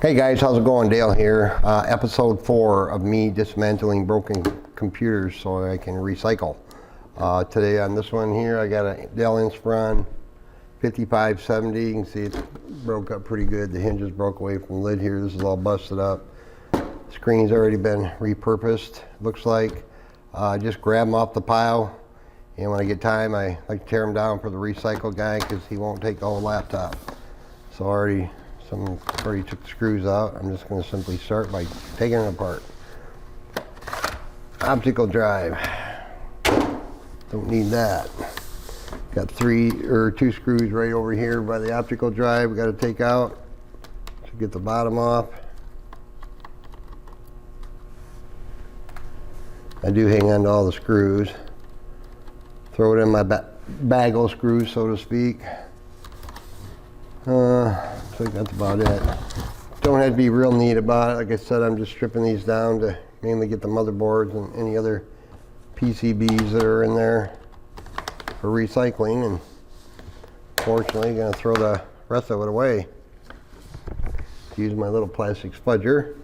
Hey guys, how's it going? Dale here. Episode 4 of me dismantling broken computers so I can recycle. Today on this one here, I got a Dell Inspiron 5570. You can see it's broke up pretty good. The hinges broke away from the lid here. This is all busted up. Screen's already been repurposed, looks like. Just grab them off the pile, and when I get time, I like to tear them down for the recycle guy because he won't take the whole laptop. So already took the screws out. I'm just going to simply start by taking it apart. Optical drive. Don't need that. Got two screws right over here by the optical drive. We got to take out to get the bottom off. I do hang on to all the screws. Throw it in my bag of screws, so to speak. I think that's about it. Don't have to be real neat about it. Like I said, I'm just stripping these down to mainly get the motherboards and any other PCBs that are in there for recycling, and fortunately going to throw the rest of it away. Use my little plastic spudger.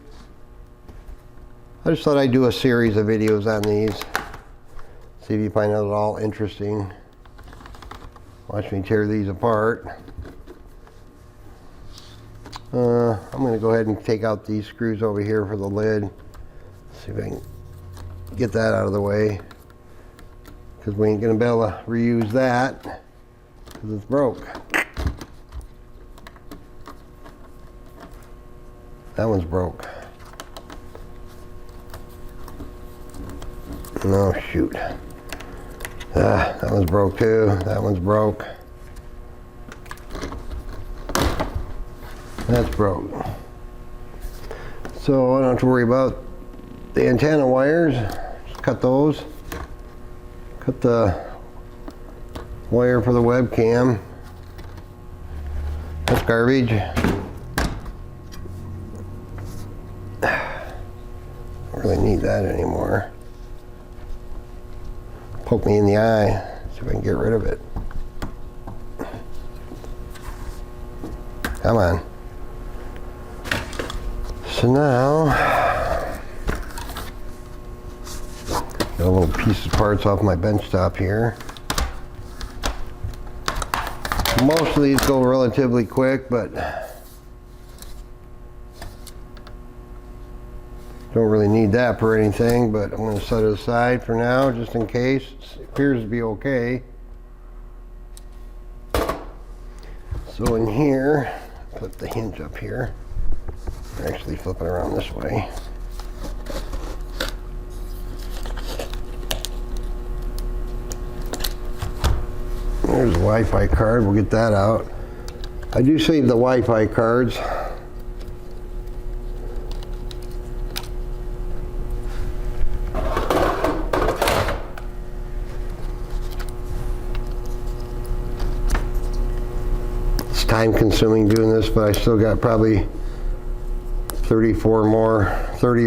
I just thought I'd do a series of videos on these. See if you find it at all interesting. Watch me tear these apart. I'm going to go ahead and take out these screws over here for the lid. See if I can get that out of the way, because we ain't going to be able to reuse that because it's broke. That one's broke. No, shoot. That one's broke too. That one's broke. That's broke. So I don't have to worry about the antenna wires. Just cut those. Cut the wire for the webcam. That's garbage. Don't really need that anymore. Poke me in the eye. See if I can get rid of it. Come on. So now, got a little piece of parts off my bench top here. Most of these go relatively quick, but don't really need that for anything, but I'm going to set it aside for now just in case. It appears to be okay. So in here, flip the hinge up here. Actually flip it around this way. There's a Wi-Fi card. We'll get that out. I do save the Wi-Fi cards. It's time consuming doing this, but I still got probably 30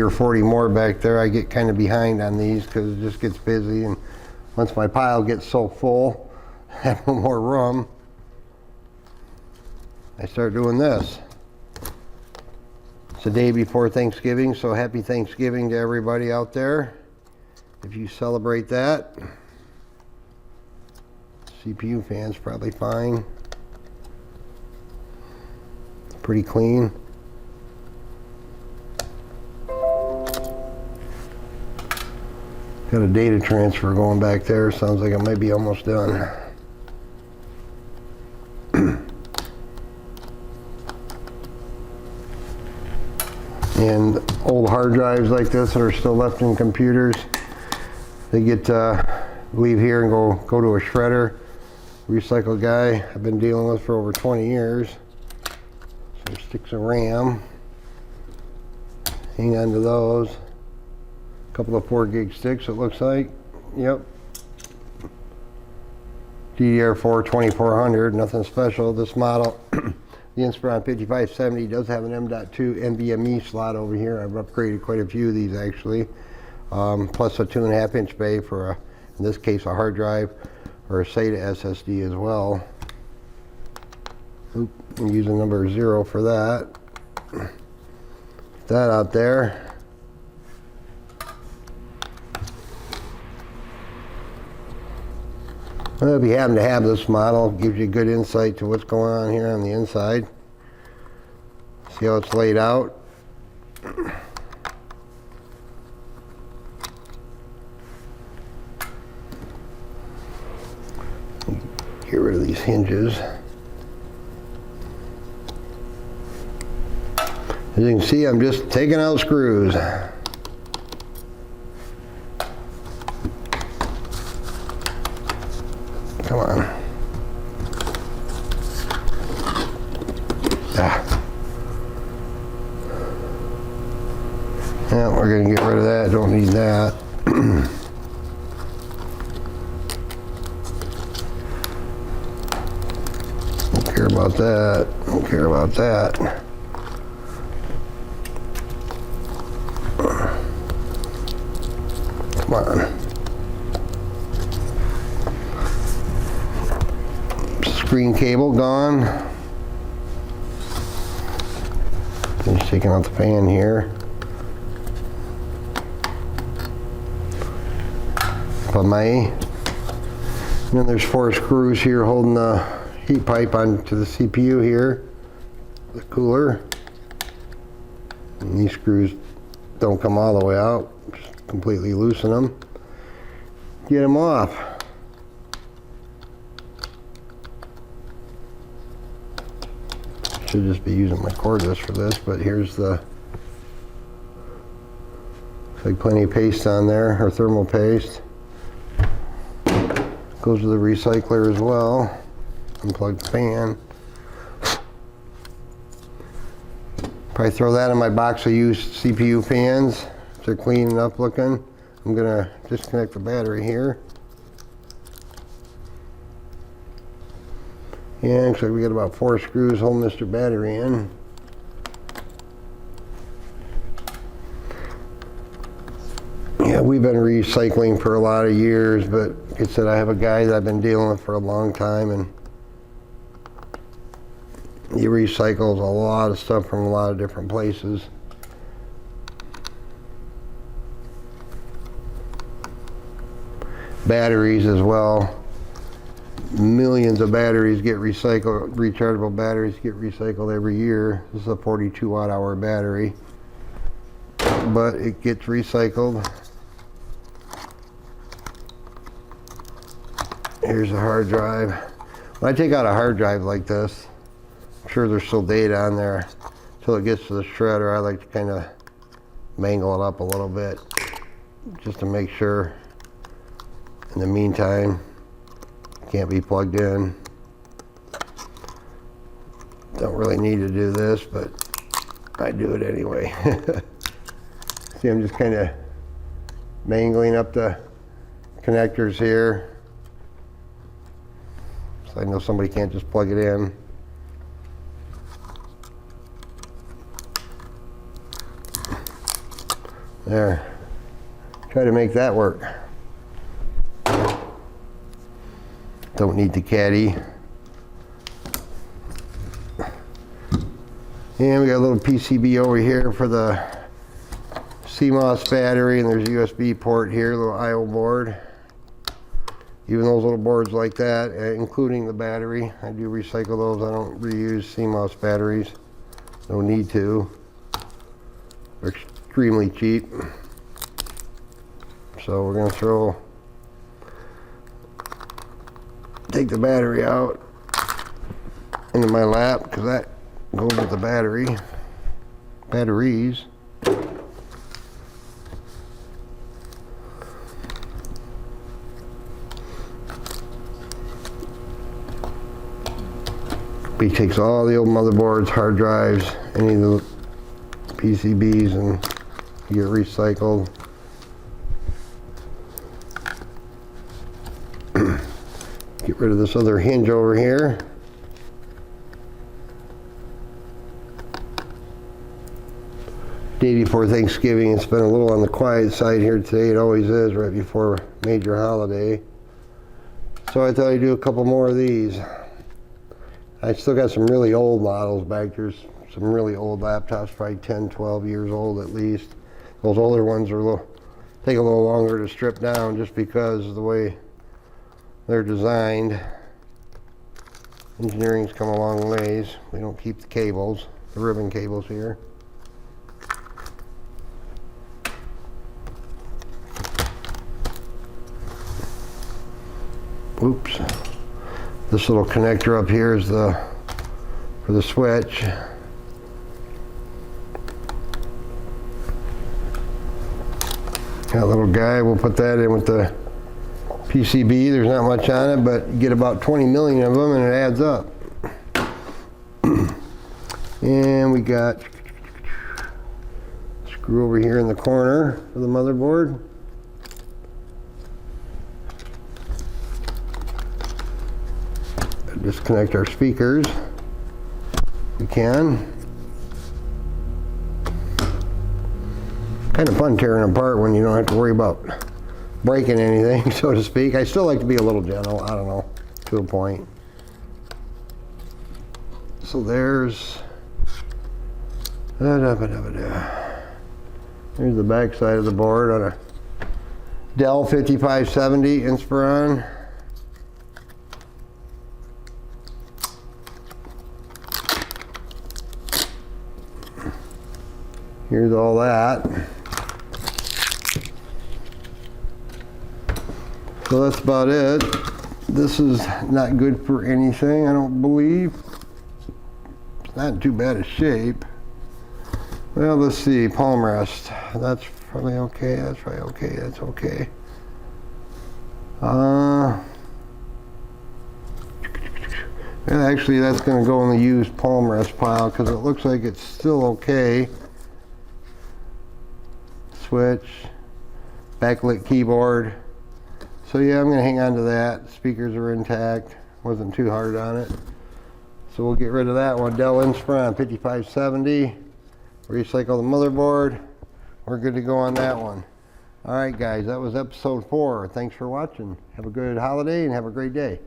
or 40 more back there. I get kind of behind on these because it just gets busy, and once my pile gets so full, I have no more room, I start doing this. It's the day before Thanksgiving, so happy Thanksgiving to everybody out there if you celebrate that. CPU fan's probably fine. It's pretty clean. Got a data transfer going back there. Sounds like it might be almost done. And old hard drives like this that are still left in computers, they get leave here and go to a shredder. Recycle guy I've been dealing with for over 20 years. Some sticks of RAM. Hang on to those. Couple of 4 gig sticks, it looks like. Yep. DDR4 2400, nothing special. This model, the Inspiron 5570, does have an M.2 NVMe slot over here. I've upgraded quite a few of these actually. Plus a 2.5 inch bay for, in this case, a hard drive or a SATA SSD as well. Oop, I'm using number 0 for that. that out there. Well, if you happen to have this model, it gives you good insight to what's going on here on the inside. See how it's laid out? Get rid of these hinges. As you can see, I'm just taking out screws. Come on. Yeah, we're going to get rid of that. Don't need that. Don't care about that. Don't care about that. Come on. Screen cable gone. Just taking out the fan here. And then there's 4 screws here holding the heat pipe onto the CPU here, the cooler. And these screws don't come all the way out. Just completely loosen them. Get them off. Should just be using my cordless for this, but here's the, looks like plenty of paste on there, or thermal paste. Goes to the recycler as well. Unplug the fan. Probably throw that in my box of used CPU fans. They're clean enough looking. I'm gonna disconnect the battery here. Yeah, looks like we got about 4 screws holding this battery in. Yeah, we've been recycling for a lot of years, but like I said, I have a guy that I've been dealing with for a long time, and he recycles a lot of stuff from a lot of different places. Batteries as well. Millions of batteries get recycled, rechargeable batteries get recycled every year. This is a 42 watt-hour battery, but it gets recycled. Here's a hard drive. When I take out a hard drive like this, I'm sure there's still data on there. Until it gets to the shredder, I like to kind of mangle it up a little bit just to make sure. In the meantime, it can't be plugged in. Don't really need to do this, but I do it anyway. See, I'm just kind of mangling up the connectors here. So I know somebody can't just plug it in. There. Try to make that work. Don't need the caddy. And we got a little PCB over here for the CMOS battery, and there's a USB port here, a little I/O board. Even those little boards like that, including the battery, I do recycle those. I don't reuse CMOS batteries. No need to. They're extremely cheap. So we're gonna take the battery out into my lap, because that goes with the batteries. He takes all the old motherboards, hard drives, any of the PCBs, and get recycled. Get rid of this other hinge over here. Day before Thanksgiving, it's been a little on the quiet side here today. It always is right before a major holiday. So I thought I'd do a couple more of these. I still got some really old models back there. Some really old laptops, probably 10, 12 years old at least. Those older ones are take a little longer to strip down just because of the way they're designed. Engineering's come a long ways. We don't keep the cables, the ribbon cables here. Oops. This little connector up here is for the switch. That little guy, we'll put that in with the PCB. There's not much on it, but you get about 20 million of them and it adds up. And we got a screw over here in the corner for the motherboard. Disconnect our speakers if we can. Kind of fun tearing them apart when you don't have to worry about breaking anything, so to speak. I still like to be a little gentle, I don't know, to a point. So there's the back side of the board on a Dell 5570 Inspiron. Here's all that. So that's about it. This is not good for anything, I don't believe. It's not in too bad a shape. Well, let's see, palm rest. That's probably okay, that's probably okay, that's okay. And actually that's gonna go in the used palm rest pile because it looks like it's still okay. Switch, backlit keyboard. So yeah, I'm going to hang on to that. Speakers are intact. Wasn't too hard on it. So we'll get rid of that one. Dell Inspiron 5570. Recycle the motherboard. We're good to go on that one. Alright guys, that was episode 4. Thanks for watching. Have a good holiday and have a great day.